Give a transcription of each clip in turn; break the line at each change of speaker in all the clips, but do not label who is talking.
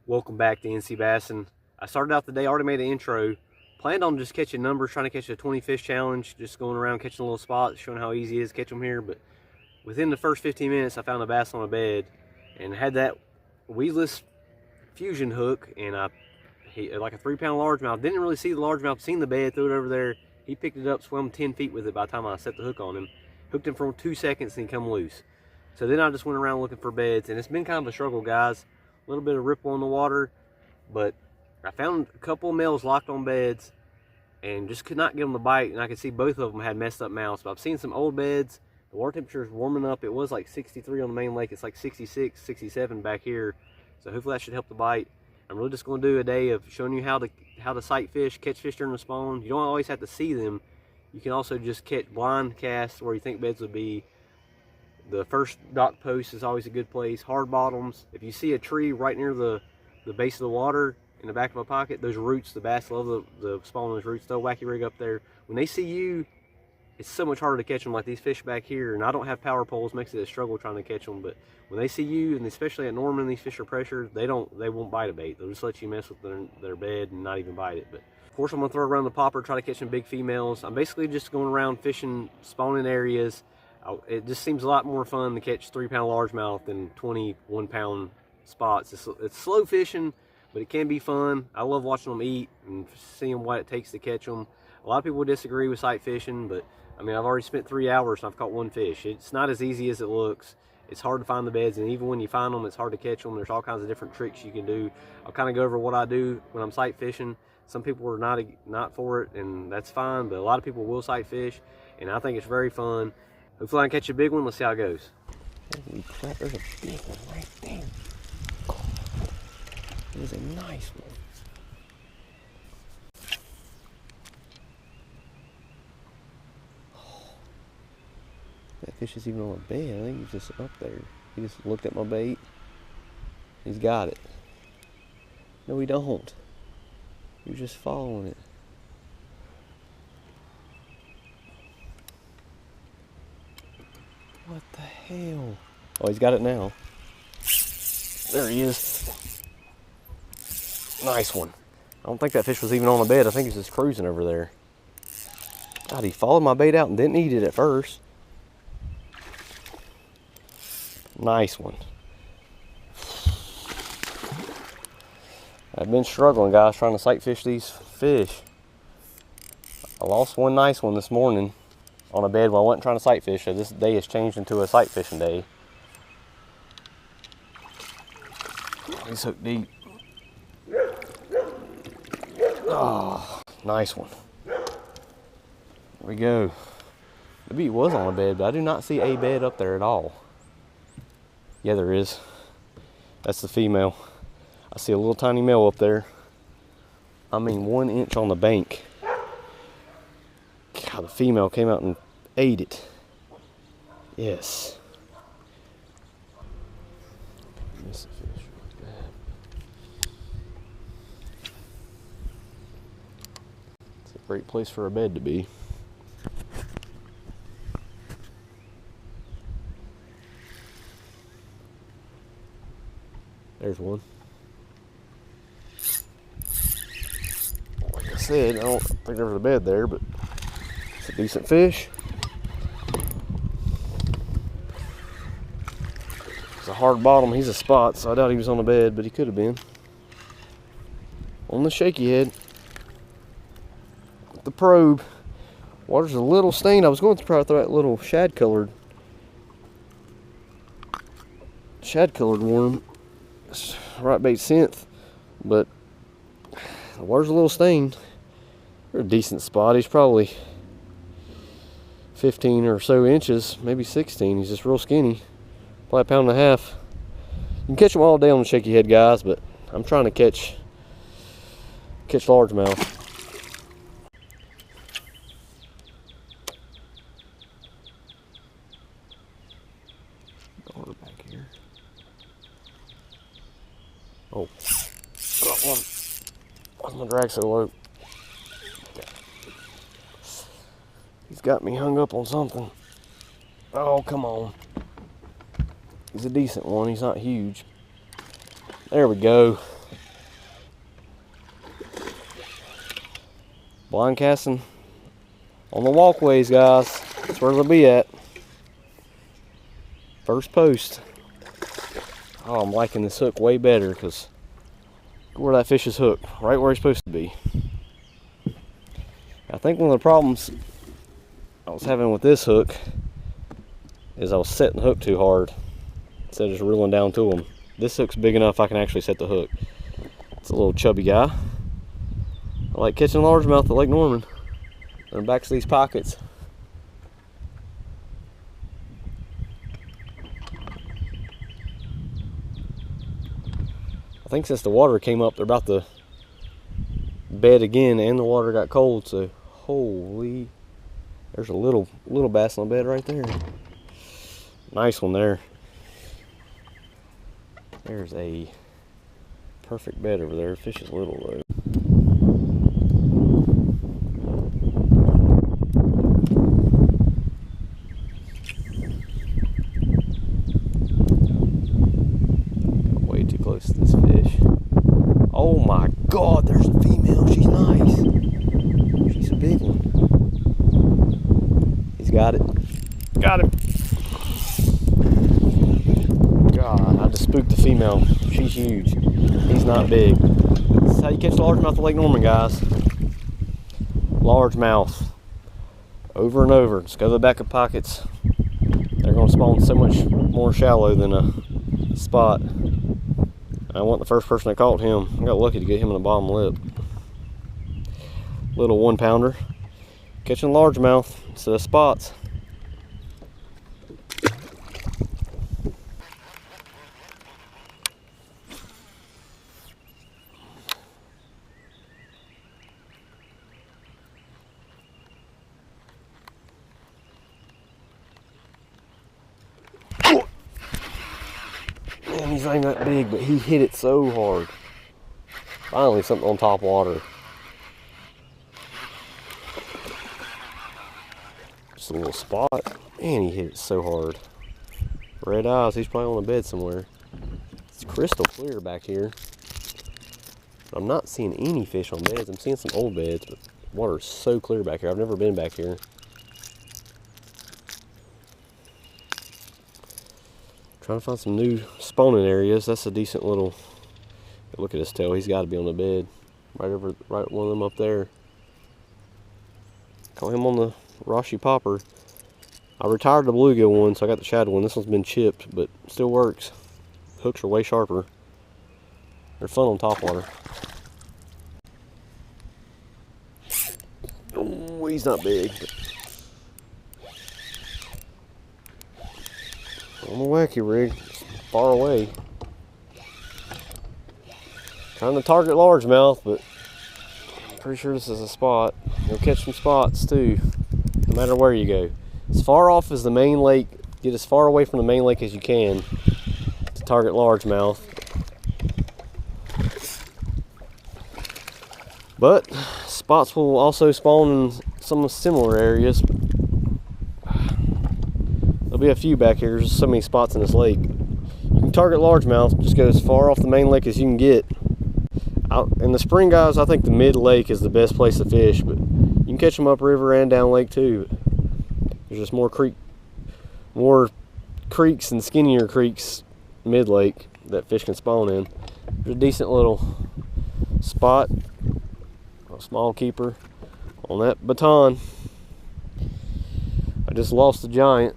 Welcome back to NC Bass. And I started out the day, already made an intro. Planned on just catching numbers, trying to catch a 20 fish challenge, just going around catching a little spots, showing how easy it is to catch them here. But within the first 15 minutes, I found a bass on a bed and had that weedless fusion hook, and like a 3-pound largemouth. Didn't really see the largemouth, seen the bed, threw it over there. He picked it up, swam 10 feet with it by the time I set the hook on him. Hooked him for 2 seconds and he come loose. So then I just went around looking for beds, and it's been kind of a struggle, guys. A little bit of ripple in the water, but I found a couple of males locked on beds and just could not get them to bite, and I could see both of them had messed up mouths. But I've seen some old beds. The water temperature is warming up. It was like 63 on the main lake. It's like 66, 67 back here. So hopefully that should help the bite. I'm really just going to do a day of showing you how to sight fish, catch fish during the spawn. You don't always have to see them. You can also just catch blind casts where you think beds would be. The first dock post is always a good place. Hard bottoms. If you see a tree right near the base of the water in the back of a pocket, those roots, the bass love the spawn on those roots. They'll wacky rig up there. When they see you, it's so much harder to catch them. Like these fish back here, and I don't have power poles, makes it a struggle trying to catch them. But when they see you, and especially at Norman, these fish are pressured, they won't bite a bait. They'll just let you mess with their bed and not even bite it. But of course, I'm gonna throw around the popper, try to catch some big females. I'm basically just going around fishing spawning areas. It just seems a lot more fun to catch 3-pound largemouth than 21-pound spots. It's slow fishing, but it can be fun. I love watching them eat and seeing what it takes to catch them. A lot of people disagree with sight fishing, but I mean, I've already spent 3 hours and I've caught 1 fish. It's not as easy as it looks. It's hard to find the beds, and even when you find them, it's hard to catch them. There's all kinds of different tricks you can do. I'll kind of go over what I do when I'm sight fishing. Some people are not for it, and that's fine, but a lot of people will sight fish, and I think it's very fun. Hopefully I can catch a big one. Let's see how it goes. Holy crap, there's a big one right there. It is a nice one. That fish is even on a bed. I think he's just up there. He just looked at my bait. He's got it. No, he don't. You're just following it. What the hell? Oh, he's got it now. There he is. Nice one. I don't think that fish was even on the bed. I think he's just cruising over there. God, he followed my bait out and didn't eat it at first. Nice one. I've been struggling, guys, trying to sight fish these fish. I lost one nice one this morning on a bed where I wasn't trying to sight fish, so this day has changed into a sight fishing day. He's hooked deep. Oh, nice one. There we go. Maybe it was on a bed, but I do not see a bed up there at all. Yeah, there is. That's the female. I see a little tiny male up there. I mean, 1 inch on the bank. God, the female came out and ate it. Yes. Miss the fish really bad. It's a great place for a bed to be. There's one. Like I said, I don't think there was a bed there, but it's a decent fish. It's a hard bottom. He's a spot, so I doubt he was on the bed, but he could have been. On the shaky head. With the probe. Water's a little stained. I was going to try to throw that little shad-colored worm. Right bait synth, but the water's a little stained. They're a decent spot. He's probably 15 or so inches, maybe 16. He's just real skinny, probably a pound and a half. You can catch them all day on the shaky head, guys, but I'm trying to catch largemouth. Back here. Oh, got one. Why's my drag so low? He's got me hung up on something. Oh, come on. He's a decent one. He's not huge. There we go. Blind casting on the walkways, guys. That's where they'll be at. First post. Oh, I'm liking this hook way better because where that fish is hooked, right where he's supposed to be. I think one of the problems I was having with this hook is I was setting the hook too hard instead of just reeling down to him. This hook's big enough I can actually set the hook. It's a little chubby guy. I like catching largemouth at Lake Norman. And back to these pockets. I think since the water came up, they're about to bed again, and the water got cold. So, holy, there's a little bass on the bed right there. Nice one there. There's a perfect bed over there. Fish is little though. Way too close to this fish. Oh my God, there's a female. She's nice. She's a big one. He's got it. Got him. God, I just spooked the female. She's huge. He's not big. This is how you catch largemouth at Lake Norman, guys. Largemouth. Over and over. Just go to the back of pockets. They're going to spawn so much more shallow than a spot. I want the first person that caught him. I got lucky to get him in the bottom lip. Little 1-pounder. Catching largemouth instead of spots. Man, he's not even that big, but he hit it so hard. Finally, something on top water. Just a little spot. Man, he hit it so hard. Red eyes, he's probably on a bed somewhere. It's crystal clear back here. But I'm not seeing any fish on beds. I'm seeing some old beds, but water's so clear back here. I've never been back here. Trying to find some new spawning areas. That's a decent little. Look at his tail. He's got to be on the bed. Right one of them up there. Caught him on the Rashi popper. I retired the bluegill one, so I got the shadow one. This one's been chipped, but still works. Hooks are way sharper. They're fun on top water. Oh, he's not big. On the wacky rig, far away. Trying to target largemouth, but I'm pretty sure this is a spot. You'll catch some spots too, no matter where you go. As far off as the main lake, get as far away from the main lake as you can to target largemouth. But spots will also spawn in some similar areas. There'll be a few back here. There's so many spots in this lake. You can target largemouth, just go as far off the main lake as you can get. Out in the spring, guys, I think the mid lake is the best place to fish, but you can catch them upriver and down lake too. There's just more creeks and skinnier creeks mid lake that fish can spawn in. There's a decent little spot, a small keeper on that baton. I just lost the giant.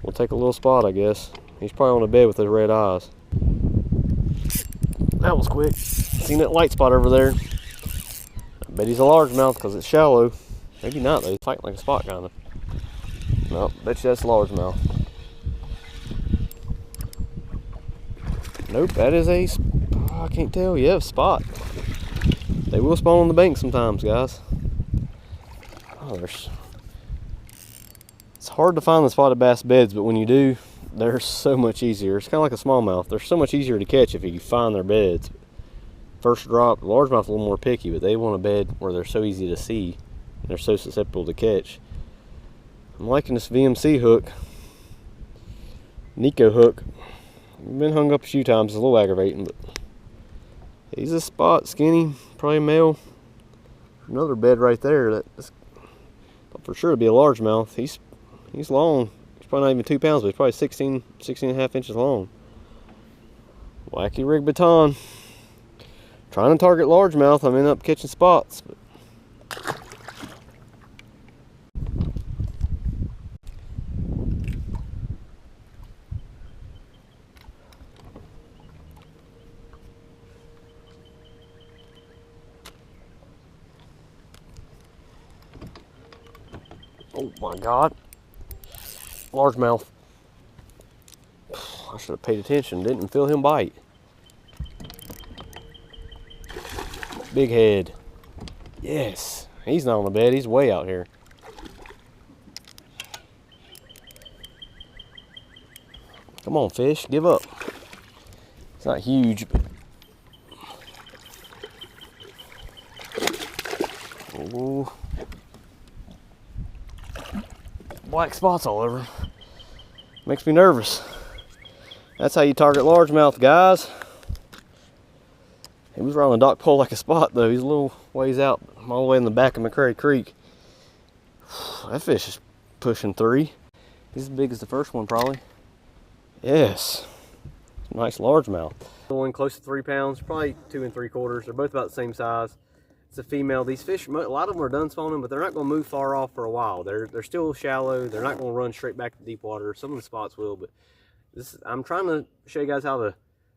We'll take a little spot, I guess. He's probably on a bed with his red eyes. That was quick. Seen that light spot over there. I bet he's a largemouth because it's shallow. Maybe not though. He's fighting like a spot kind of. Nope, bet you that's largemouth. Nope, that is a. I can't tell. Yeah, spot. They will spawn on the bank sometimes, guys. Oh, it's hard to find the spotted bass beds, but when you do, they're so much easier. It's kind of like a smallmouth. They're so much easier to catch if you find their beds. First drop, largemouth's a little more picky, but they want a bed where they're so easy to see. And they're so susceptible to catch. I'm liking this VMC hook. Nico hook. Been hung up a few times. It's a little aggravating, but he's a spot, skinny, probably male. Another bed right there. That's for sure to be a largemouth. He's long. He's probably not even 2 pounds, but he's probably 16 and a half inches long. Wacky rig baton. Trying to target largemouth. I'm ending up catching spots. But oh my God. Largemouth. I should have paid attention. Didn't feel him bite. Big head. Yes. He's not on the bed. He's way out here. Come on, fish. Give up. It's not huge, but... Ooh. Black spots all over. Makes me nervous. That's how you target largemouth, guys. He was right on the dock pole like a spot, though. He's a little ways out. I'm all the way in the back of McCrary Creek. That fish is pushing 3. He's as big as the first one, probably. Yes. Nice largemouth. The one close to 3 pounds, probably 2 3/4. They're both about the same size. It's a female. These fish, a lot of them are done spawning, but they're not going to move far off for a while. They're still shallow. They're not going to run straight back to deep water. Some of the spots will, but I'm trying to show you guys how to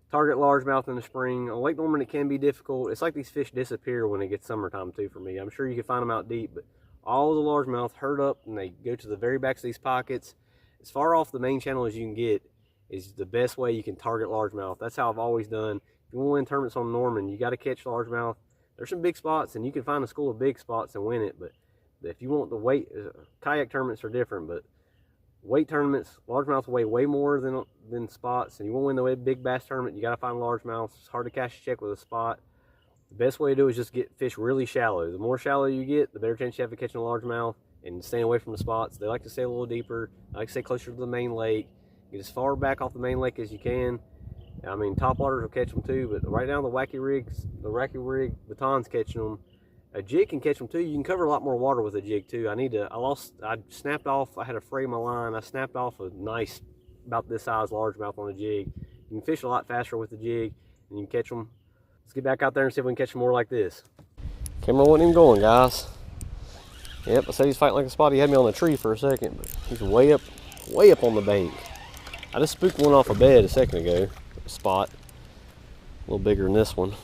target largemouth in the spring. On Lake Norman, it can be difficult. It's like these fish disappear when it gets summertime too for me. I'm sure you can find them out deep, but all the largemouth herd up and they go to the very backs of these pockets. As far off the main channel as you can get is the best way you can target largemouth. That's how I've always done. If you want to win tournaments on Norman, you got to catch largemouth. There's some big spots, and you can find a school of big spots and win it, but if you want the weight, kayak tournaments are different, but weight tournaments, largemouth weigh way more than spots, and you want to win the big bass tournament, you got to find largemouth. It's hard to cash a check with a spot. The best way to do it is just get fish really shallow. The more shallow you get, the better chance you have of catching a largemouth and staying away from the spots. They like to stay a little deeper. They like to stay closer to the main lake. Get as far back off the main lake as you can. I mean, top waters will catch them too, but right now the wacky rig baton's catching them. A jig can catch them too. You can cover a lot more water with a jig too. I snapped off, I had a fray in my line. I snapped off a nice, about this size largemouth on a jig. You can fish a lot faster with the jig and you can catch them. Let's get back out there and see if we can catch them more like this. Camera wasn't even going, guys. Yep, I said he's fighting like a spot. He had me on the tree for a second, but he's way up on the bank. I just spooked one off a bed a second ago. Spot a little bigger than this one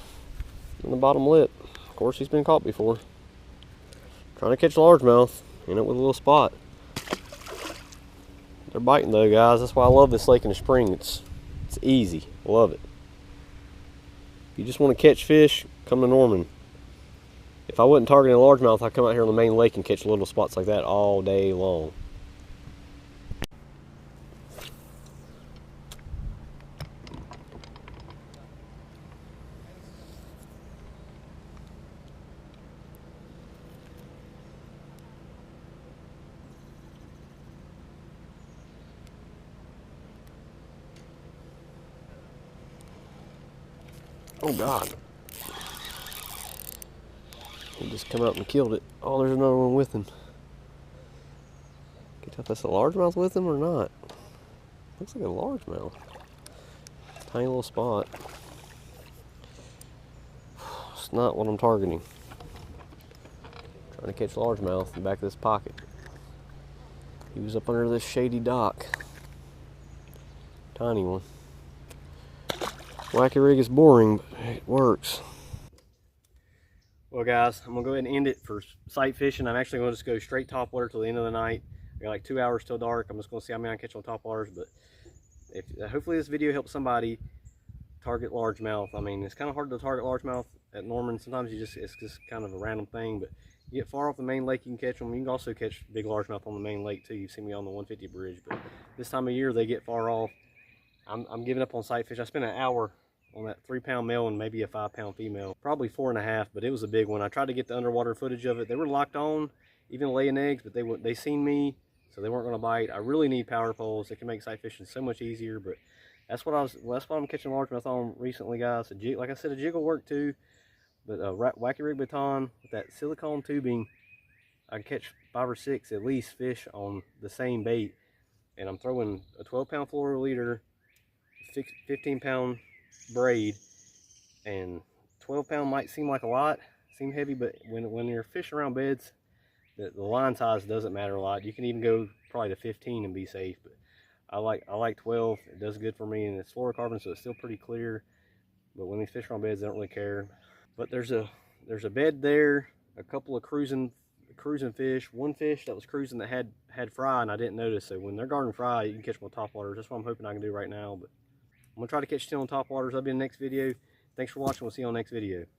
in the bottom lip. Of course, he's been caught before. Trying to catch largemouth, with a little spot. They're biting though, guys. That's why I love this lake in the spring. It's easy. Love it. If you just want to catch fish, come to Norman. If I wasn't targeting a largemouth, I'd come out here on the main lake and catch little spots like that all day long. Oh God. He just come out and killed it. Oh, there's another one with him. Can you tell if that's a largemouth with him or not? Looks like a largemouth. Tiny little spot. It's not what I'm targeting. Trying to catch largemouth in the back of this pocket. He was up under this shady dock. Tiny one. Wacky rig is boring, but it works. Well guys, I'm gonna go ahead and end it for sight fishing. I'm actually gonna just go straight topwater till the end of the night. I got like 2 hours till dark. I'm just gonna see how many I catch on topwaters, but hopefully this video helps somebody target largemouth. I mean, it's kind of hard to target largemouth at Norman. Sometimes it's just kind of a random thing, but you get far off the main lake, you can catch them. You can also catch big largemouth on the main lake too. You've seen me on the 150 bridge, but this time of year they get far off. I'm giving up on sight fish. I spent an hour on that 3-pound male and maybe a 5-pound female, probably 4.5, but it was a big one. I tried to get the underwater footage of it. They were locked on, even laying eggs, but they seen me, so they weren't going to bite. I really need power poles. They can make sight fishing so much easier, but that's what I'm catching largemouth on recently, guys. A jig, like I said, a jig will work too. But wacky rig baton with that silicone tubing, I can catch 5 or 6 at least fish on the same bait. And I'm throwing a 12-pound fluoroleader, 15-pound braid, and 12-pound might seem like a lot, seem heavy, but when you're fishing around beds, the line size doesn't matter a lot. You can even go probably to 15 and be safe, but I like 12. It does good for me, and it's fluorocarbon, so it's still pretty clear. But when these fish are on beds, they don't really care. But there's a bed there, a couple of cruising fish, one fish that was cruising that had fry, and I didn't notice. So when they're guarding fry, you can catch them on top waters. That's what I'm hoping I can do right now. But I'm gonna try to catch 10 on top waters. That'll be in the next video. Thanks for watching. We'll see you on the next video.